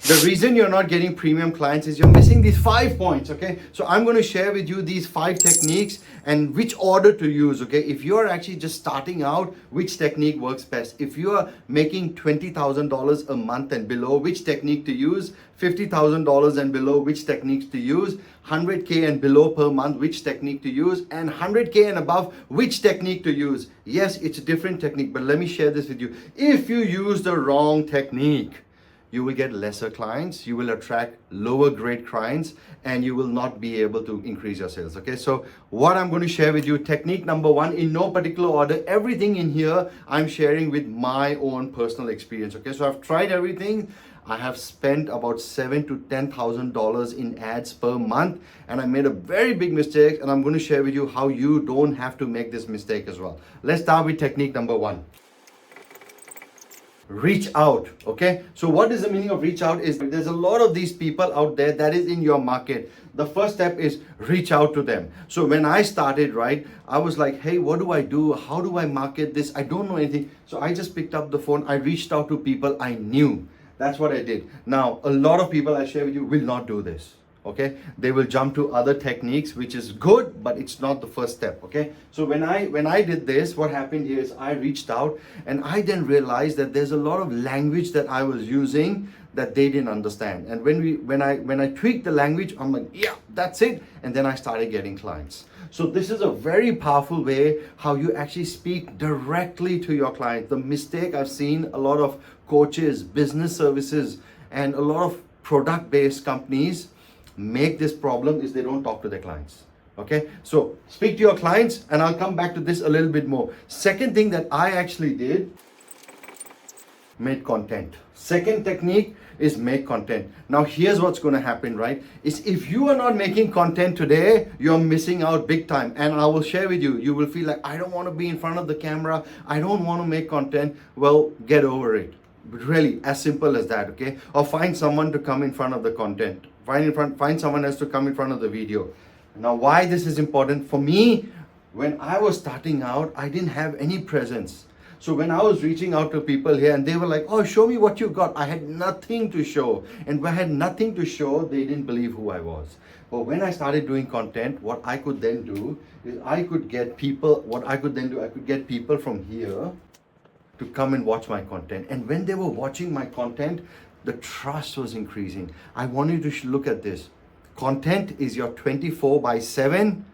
The reason you're not getting premium clients is you're missing these 5 points, okay? So I'm going to share with you these 5 techniques and which order to use, okay? If you're actually just starting out, which technique works best? If you are making $20,000 a month and below, which technique to use? $50,000 and below, which techniques to use? 100K and below per month, which technique to use? And 100K and above, which technique to use? Yes, it's a different technique, but let me share this with you. If you use the wrong technique, you will get lesser clients, you will attract lower grade clients, and you will not be able to increase your sales. Okay, so what I'm going to share with you, technique number 1, in no particular order, everything in here I'm sharing with my own personal experience. Okay, so I've tried everything. I have spent about $7,000 to $10,000 in ads per month, and I made a very big mistake, and I'm going to share with you how you don't have to make this mistake as well. Let's start with technique number 1. Reach out. Okay, so what is the meaning of reach out? Is there's a lot of these people out there that is in your market. The first step is reach out to them. So when I started, right, I was like, hey, what do I do? How do I market this? I don't know anything. So I just picked up the phone. I reached out to people I knew. That's what I did. Now, a lot of people I share with you will not do this. Okay, they will jump to other techniques, which is good, but it's not the first step. Okay, so when I did this, what happened here is I reached out, and I then realized that there's a lot of language that I was using that they didn't understand. And when I tweaked the language, I'm like, yeah, that's it. And then I started getting clients. So this is a very powerful way how you actually speak directly to your client. The mistake I've seen a lot of coaches, business services, and a lot of product-based companies make this problem is they don't talk to their clients. Okay, so speak to your clients, and I'll come back to this a little bit more. Second thing that I actually did, made content. Second technique is make content. Now here's what's going to happen, right, is if you are not making content today, you're missing out big time. And I will share with you, you will feel like, I don't want to be in front of the camera, I don't want to make content. Well, get over it. Really, as simple as that. Okay, or find someone to come in front of the content. Find someone else to come in front of the video. Now, why this is important for me, when I was starting out, I didn't have any presence. So when I was reaching out to people here and they were like, oh, show me what you got, I had nothing to show. And when I had nothing to show, they didn't believe who I was. But when I started doing content, what I could then do is I could get people from here to come and watch my content. And when they were watching my content, the trust was increasing. I want you to look at this. Content is your 24/7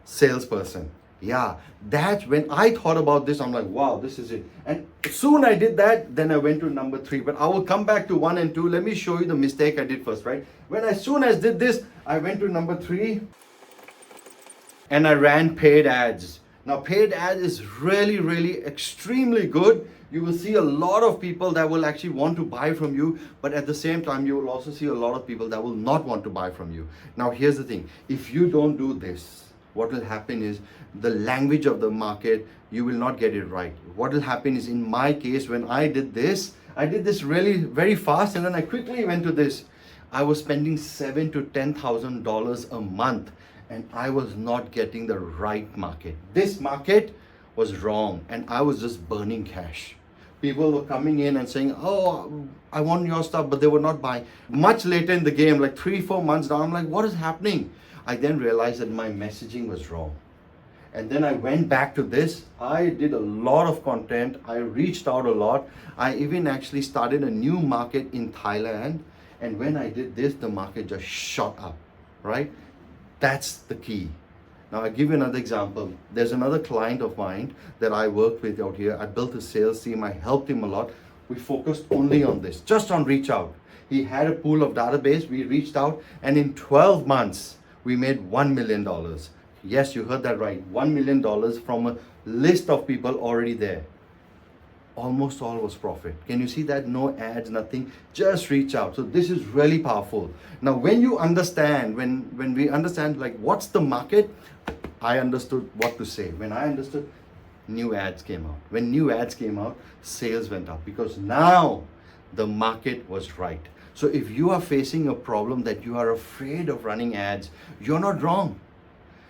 salesperson. Yeah, that's when I thought about this, I'm like, wow, this is it. And soon I did that, then I went to number 3. But I will come back to 1 and 2. Let me show you the mistake I did first, right? When I soon as did this, I went to number 3 and I ran paid ads. Now, paid ad is really, really extremely good. You will see a lot of people that will actually want to buy from you, but at the same time, you will also see a lot of people that will not want to buy from you. Now, here's the thing. If you don't do this, what will happen is the language of the market, you will not get it right. What will happen is, in my case, when I did this really very fast, and then I quickly went to this. I was spending $7,000 to $10,000 a month, and I was not getting the right market. This market was wrong, and I was just burning cash. People were coming in and saying, oh, I want your stuff, but they were not buying. Much later in the game, like 3-4 months down, I'm like, what is happening? I then realized that my messaging was wrong. And then I went back to this. I did a lot of content. I reached out a lot. I even actually started a new market in Thailand. And when I did this, the market just shot up, right? That's the key. Now, I'll give you another example. There's another client of mine that I work with out here. I built a sales team. I helped him a lot. We focused only on this, just on reach out. He had a pool of database. We reached out, and in 12 months, we made $1 million. Yes, you heard that right. $1 million from a list of people already there. Almost all was profit. Can you see that? No ads, nothing. Just reach out. So this is really powerful. Now, when you understand, when we understand like what's the market, I understood what to say. When I understood, new ads came out. When new ads came out, sales went up because now the market was right. So if you are facing a problem that you are afraid of running ads, you're not wrong.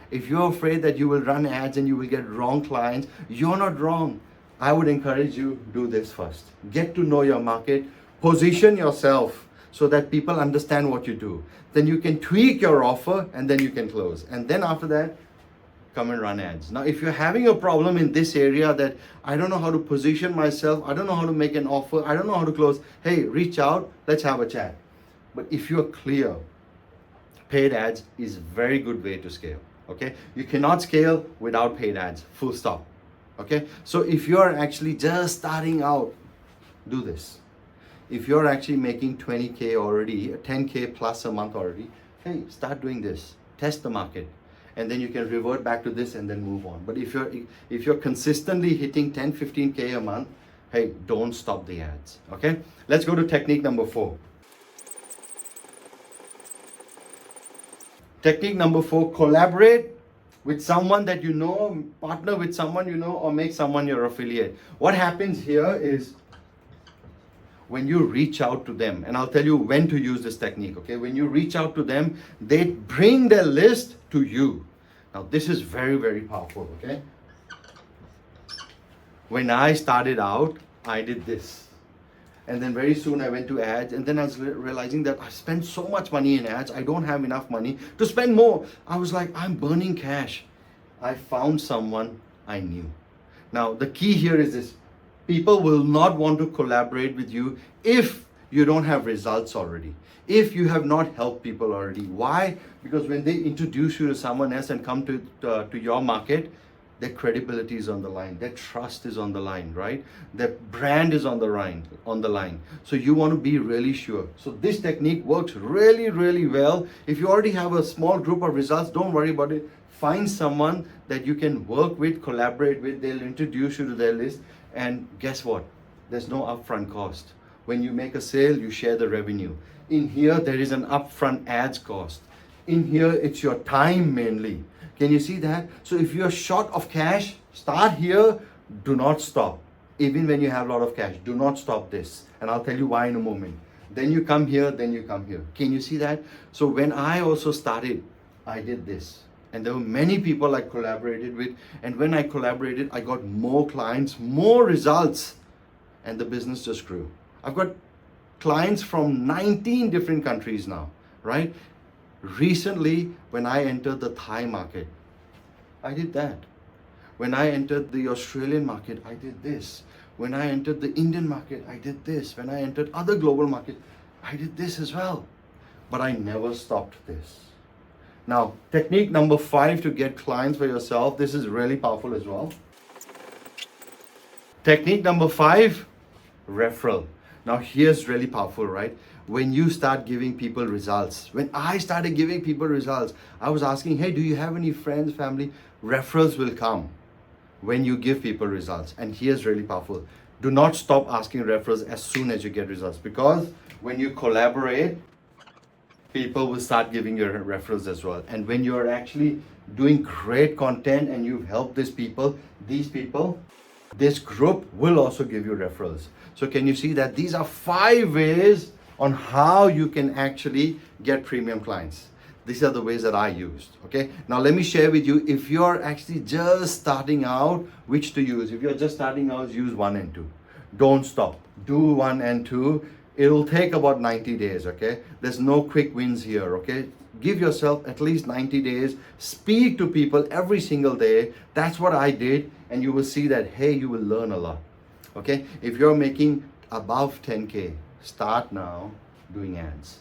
If you're afraid that you will run ads and you will get wrong clients, you're not wrong. I would encourage you, do this first. Get to know your market, position yourself so that people understand what you do. Then you can tweak your offer and then you can close. And then after that, come and run ads. Now, if you're having a problem in this area that I don't know how to position myself, I don't know how to make an offer, I don't know how to close, hey, reach out, let's have a chat. But if you're clear, paid ads is a very good way to scale. Okay, you cannot scale without paid ads, full stop. Okay, so if you're actually just starting out, do this. If you're actually making 20K already, 10K plus a month already, hey, start doing this, test the market, and then you can revert back to this and then move on. But if you're consistently hitting 10, 15K a month, hey, don't stop the ads. Okay, let's go to technique number 4. Technique number 4, collaborate with someone that you know, partner with someone you know, or make someone your affiliate. What happens here is when you reach out to them, and I'll tell you when to use this technique, okay? When you reach out to them, they bring their list to you. Now, this is very, very powerful, okay? When I started out, I did this. And then very soon I went to ads, and then I was realizing that I spent so much money in ads, I don't have enough money to spend more. I was like, I'm burning cash. I found someone I knew. Now, the key here is this. People will not want to collaborate with you if you don't have results already. If you have not helped people already. Why? Because when they introduce you to someone else and come to your market, their credibility is on the line, their trust is on the line, right? Their brand is on the line. So you want to be really sure. So this technique works really, really well. If you already have a small group of results, don't worry about it. Find someone that you can work with, collaborate with. They'll introduce you to their list. And guess what? There's no upfront cost. When you make a sale, you share the revenue. In here, there is an upfront ads cost. In here, it's your time mainly. Can you see that? So if you're short of cash, start here, do not stop. Even when you have a lot of cash, do not stop this. And I'll tell you why in a moment. Then you come here, then you come here. Can you see that? So when I also started, I did this. And there were many people I collaborated with. And when I collaborated, I got more clients, more results. And the business just grew. I've got clients from 19 different countries now, right? Recently, when I entered the Thai market, I did that. When I entered the Australian market, I did this. When I entered the Indian market, I did this. When I entered other global markets, I did this as well. But I never stopped this. Now, technique number 5 to get clients for yourself. This is really powerful as well. Technique number 5, referral. Now, here's really powerful, right? When you start giving people results, when I started giving people results, I was asking, hey, do you have any friends, family? Referrals will come when you give people results. And here's really powerful. Do not stop asking referrals as soon as you get results, because when you collaborate, people will start giving you referrals as well. And when you're actually doing great content and you've helped these people, this group will also give you referrals. So can you see that these are 5 ways on how you can actually get premium clients? These are the ways that I used, okay? Now let me share with you, if you're actually just starting out, which to use. If you're just starting out, use 1 and 2. Don't stop. Do 1 and 2. It'll take about 90 days, okay? There's no quick wins here, okay? Give yourself at least 90 days. Speak to people every single day. That's what I did. And you will see that, hey, you will learn a lot, okay? If you're making above 10K, start now doing ads,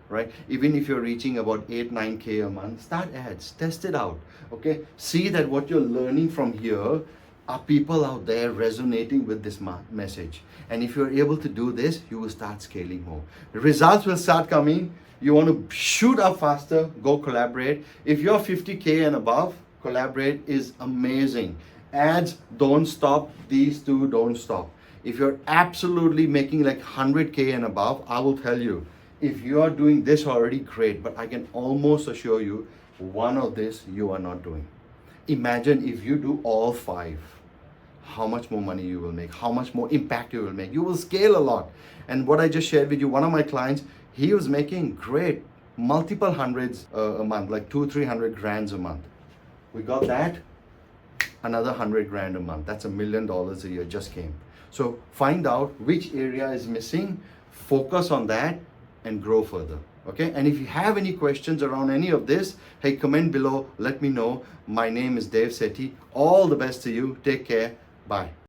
right? Even if you're reaching about 8, 9K a month, start ads, test it out, okay? See that what you're learning from here are people out there resonating with this message. And if you're able to do this, you will start scaling more. The results will start coming. You want to shoot up faster, go collaborate. If you're 50K and above, collaborate is amazing. Ads don't stop, these two don't stop. If you're absolutely making like 100K and above, I will tell you, if you are doing this already, great, but I can almost assure you, one of this you are not doing. Imagine if you do all 5, how much more money you will make, how much more impact you will make. You will scale a lot. And what I just shared with you, one of my clients, he was making great, multiple hundreds a month, like 200-300 grand a month. We got that, another 100 grand a month. That's $1 million a year just came. So find out which area is missing, focus on that, and grow further. Okay, and if you have any questions around any of this, hey, comment below, let me know. My name is Dev Sethi. All the best to you. Take care. Bye.